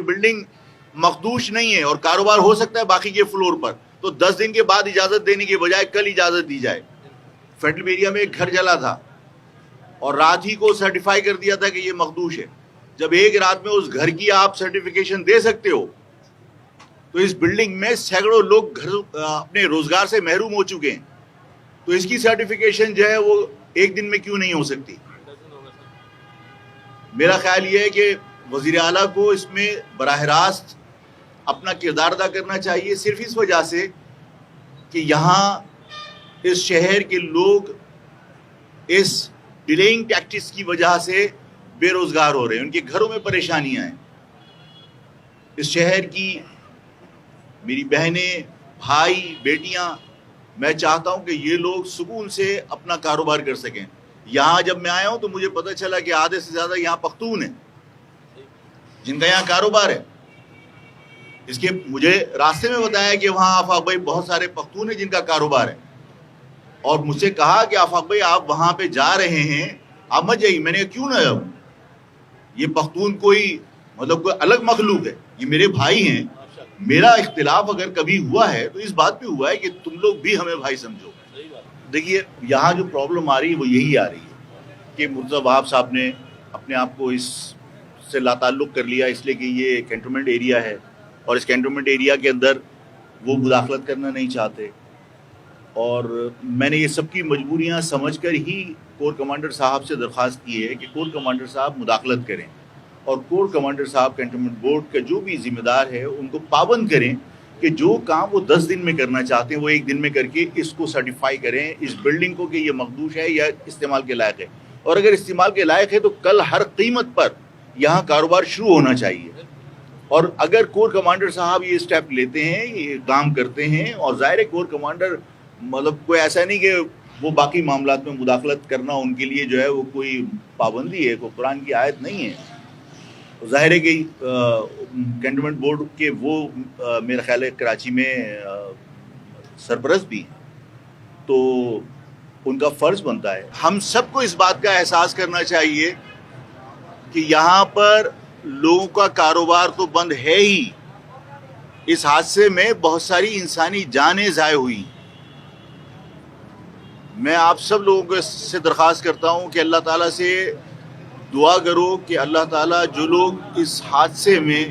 Building مخدوش نہیں ہے اور کاروبار ہو سکتا ہے باقی کے فلور پر، تو 10 دن کے بعد اجازت دینے کے بجائے کل اجازت دی جائے۔ فیڈرل ایریا میں ایک گھر جلا تھا اور رات ہی کو سرٹیفائی کر دیا تھا کہ یہ مخدوش ہے۔ جب ایک رات میں اس گھر کی آپ سرٹیفیکیشن دے سکتے ہو تو اس بلڈنگ میں سینکڑوں لوگ اپنے روزگار سے محروم ہو چکے ہیں، تو اس کی سرٹیفیکیشن جو ہے وہ ایک دن میں کیوں نہیں ہو سکتی؟ میرا خیال یہ ہے کہ وزیر اعلیٰ کو اس میں براہ راست اپنا کردار ادا کرنا چاہیے، صرف اس وجہ سے کہ یہاں اس شہر کے لوگ اس ڈیلیئنگ ٹیکٹکس کی وجہ سے بے روزگار ہو رہے ہیں، ان کے گھروں میں پریشانیاں ہیں۔ اس شہر کی میری بہنیں، بھائی، بیٹیاں، میں چاہتا ہوں کہ یہ لوگ سکون سے اپنا کاروبار کر سکیں۔ یہاں جب میں آیا ہوں تو مجھے پتہ چلا کہ آدھے سے زیادہ یہاں پختون ہیں جن کا یہاں کاروبار ہے۔ اس کے مجھے راستے میں بتایا کہ وہاں آفاق بھائی بہت سارے پختون ہیں جن کا کاروبار ہے، اور مجھ سے کہا کہ آفاق بھائی آپ وہاں پہ جا رہے ہیں، آپ مت جائیے۔ میں نے کہا کیوں نہ جاؤں؟ یہ پختون کوئی الگ مخلوق ہے، یہ میرے بھائی ہیں۔ میرا اختلاف اگر کبھی ہوا ہے تو اس بات پہ ہوا ہے کہ تم لوگ بھی ہمیں بھائی سمجھو۔ دیکھیے یہاں جو پرابلم آ رہی ہے وہ یہی آ رہی ہے کہ مرتضی وہاب صاحب نے اپنے آپ کو اس سے لا تعلق کر لیا، اس لیے کہ یہ کینٹونمنٹ ایریا ہے اور اس کینٹونمنٹ ایریا کے اندر وہ مداخلت کرنا نہیں چاہتے، اور میں نے یہ سب کی مجبوریاں سمجھ کر ہی کور کمانڈر صاحب سے درخواست کی ہے کہ کور کمانڈر صاحب مداخلت کریں، اور کور کمانڈر صاحب کینٹونمنٹ بورڈ کا جو بھی ذمہ دار ہے ان کو پابند کریں کہ جو کام وہ 10 دن میں کرنا چاہتے ہیں وہ 1 دن میں کر کے اس کو سرٹیفائی کریں، اس بلڈنگ کو، کہ یہ مخدوش ہے یا استعمال کے لائق ہے، اور اگر استعمال کے لائق ہے تو کل ہر قیمت پر یہاں کاروبار شروع ہونا چاہیے۔ اور اگر کور کمانڈر صاحب یہ اسٹیپ لیتے ہیں، یہ کام کرتے ہیں، اور ظاہر ہے کور کمانڈر کوئی ایسا نہیں کہ وہ باقی معاملات میں مداخلت کرنا ان کے لیے جو ہے وہ کوئی پابندی ہے، کوئی قرآن کی آیت نہیں ہے۔ ظاہر ہے کہ کینٹونمنٹ بورڈ کے وہ میرا خیال ہے کراچی میں سرپرست بھی ہیں، تو ان کا فرض بنتا ہے۔ ہم سب کو اس بات کا احساس کرنا چاہیے کہ یہاں پر لوگوں کا کاروبار تو بند ہے ہی، اس حادثے میں بہت ساری انسانی جانیں ضائع ہوئی۔ میں آپ سب لوگوں سے درخواست کرتا ہوں کہ اللہ تعالیٰ سے دعا کرو کہ اللہ تعالیٰ جو لوگ اس حادثے میں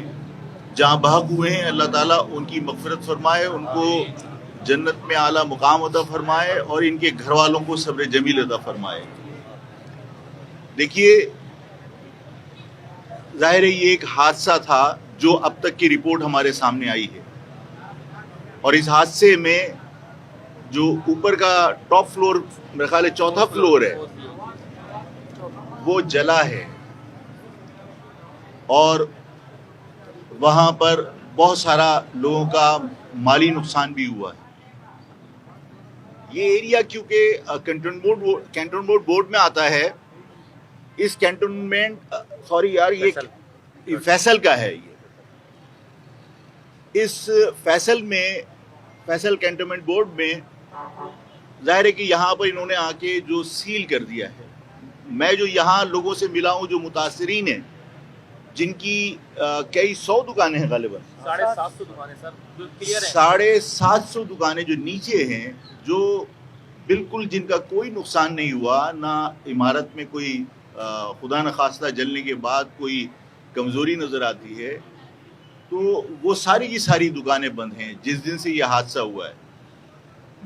جاں بحق ہوئے ہیں، اللہ تعالیٰ ان کی مغفرت فرمائے، ان کو جنت میں اعلیٰ مقام عطا فرمائے، اور ان کے گھر والوں کو صبر جمیل عطا فرمائے۔ دیکھیے ظاہر ہے یہ ایک حادثہ تھا جو اب تک کی رپورٹ ہمارے سامنے آئی ہے، اور اس حادثے میں جو اوپر کا ٹاپ فلور، میرے خیال ہے 4تھا فلور ہے، وہ جلا ہے، اور وہاں پر بہت سارا لوگوں کا مالی نقصان بھی ہوا ہے۔ یہ ایریا کیونکہ کینٹونمنٹ بورڈ میں آتا ہے، اس کینٹونمنٹ یہ فیصل کا ہے، اس فیصل کینٹونمنٹ بورڈ میں ظاہر ہے کہ یہاں پر انہوں نے آ کے جو سیل کر دیا ہے۔ میں جو یہاں لوگوں سے ملا ہوں جو متاثرین ہیں، جن کی کئی 100 دکانیں ہیں، غالباً 750 دکانیں سر، جو کلیئر ہیں، 750 دکانیں جو نیچے ہیں، جو بالکل جن کا کوئی نقصان نہیں ہوا، نہ عمارت میں کوئی خدا نخواستہ جلنے کے بعد کوئی کمزوری نظر آتی ہے، تو وہ ساری کی ساری دکانیں بند ہیں جس دن سے یہ حادثہ ہوا ہے۔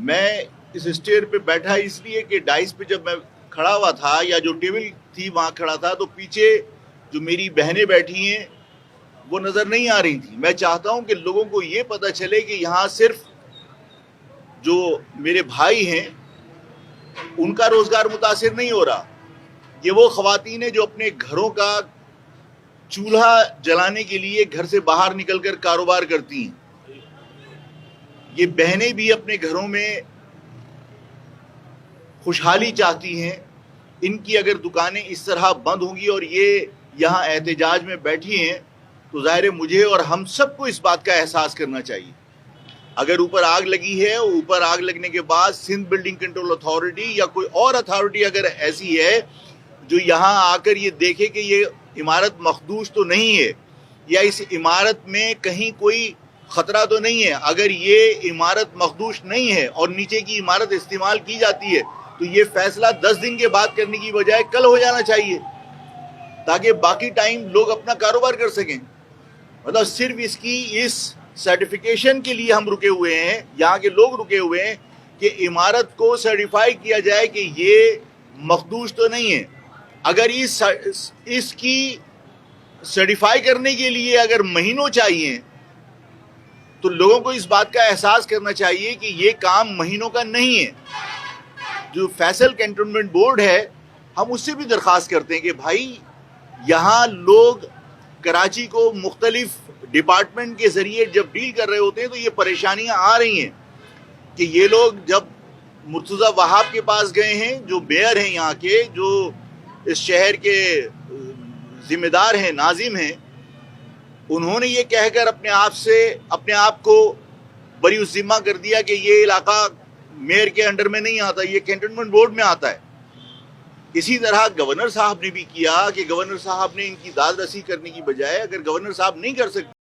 میں اس اسٹیئر پہ بیٹھا اس لیے کہ ڈائس پہ جب میں کھڑا ہوا تھا یا جو ٹیبل تھی وہاں کھڑا تھا، تو پیچھے جو میری بہنیں بیٹھی ہیں وہ نظر نہیں آ رہی تھی۔ میں چاہتا ہوں کہ لوگوں کو یہ پتہ چلے کہ یہاں صرف جو میرے بھائی ہیں ان کا روزگار متاثر نہیں ہو رہا، یہ وہ خواتین ہیں جو اپنے گھروں کا چولہا جلانے کے لیے گھر سے باہر نکل کر کاروبار کرتی ہیں، یہ بہنیں بھی اپنے گھروں میں خوشحالی چاہتی ہیں۔ ان کی اگر دکانیں اس طرح بند ہوں گی اور یہ یہاں احتجاج میں بیٹھی ہیں، تو ظاہر ہے مجھے اور ہم سب کو اس بات کا احساس کرنا چاہیے۔ اگر اوپر آگ لگی ہے، اوپر آگ لگنے کے بعد سندھ بلڈنگ کنٹرول اتھارٹی یا کوئی اور اتھارٹی اگر ایسی ہے جو یہاں آ کر یہ دیکھے کہ یہ عمارت مخدوش تو نہیں ہے، یا اس عمارت میں کہیں کوئی خطرہ تو نہیں ہے. اگر یہ عمارت مخدوش نہیں ہے اور نیچے کی عمارت استعمال کی جاتی ہے تو یہ فیصلہ 10 دن کے بعد کرنے کی بجائے کل ہو جانا چاہیے تاکہ باقی ٹائم لوگ اپنا کاروبار کر سکیں. مطلب صرف اس سرٹیفکیشن کے لیے ہم رکے ہوئے ہیں, یہاں کے لوگ رکے ہوئے ہیں کہ عمارت کو سرٹیفائی کیا جائے کہ یہ مخدوش تو نہیں ہے. اگر اس کی سرٹیفائی کرنے کے لیے اگر مہینوں چاہیے تو لوگوں کو اس بات کا احساس کرنا چاہیے کہ یہ کام مہینوں کا نہیں ہے. جو فیصل کینٹونمنٹ بورڈ ہے, ہم اس سے بھی درخواست کرتے ہیں کہ بھائی یہاں لوگ کراچی کو مختلف ڈپارٹمنٹ کے ذریعے جب ڈیل کر رہے ہوتے ہیں تو یہ پریشانیاں آ رہی ہیں کہ یہ لوگ جب مرتضی وہاب کے پاس گئے ہیں, جو میئر ہیں یہاں کے, جو اس شہر کے ذمہ دار ہیں, ناظم ہیں, انہوں نے یہ کہہ کر اپنے آپ کو بری الذمہ کر دیا کہ یہ علاقہ میئر کے انڈر میں نہیں آتا, یہ کینٹونمنٹ بورڈ میں آتا ہے. اسی طرح گورنر صاحب نے بھی کیا کہ گورنر صاحب نے ان کی داد رسی کرنے کی بجائے, اگر گورنر صاحب نہیں کر سکتے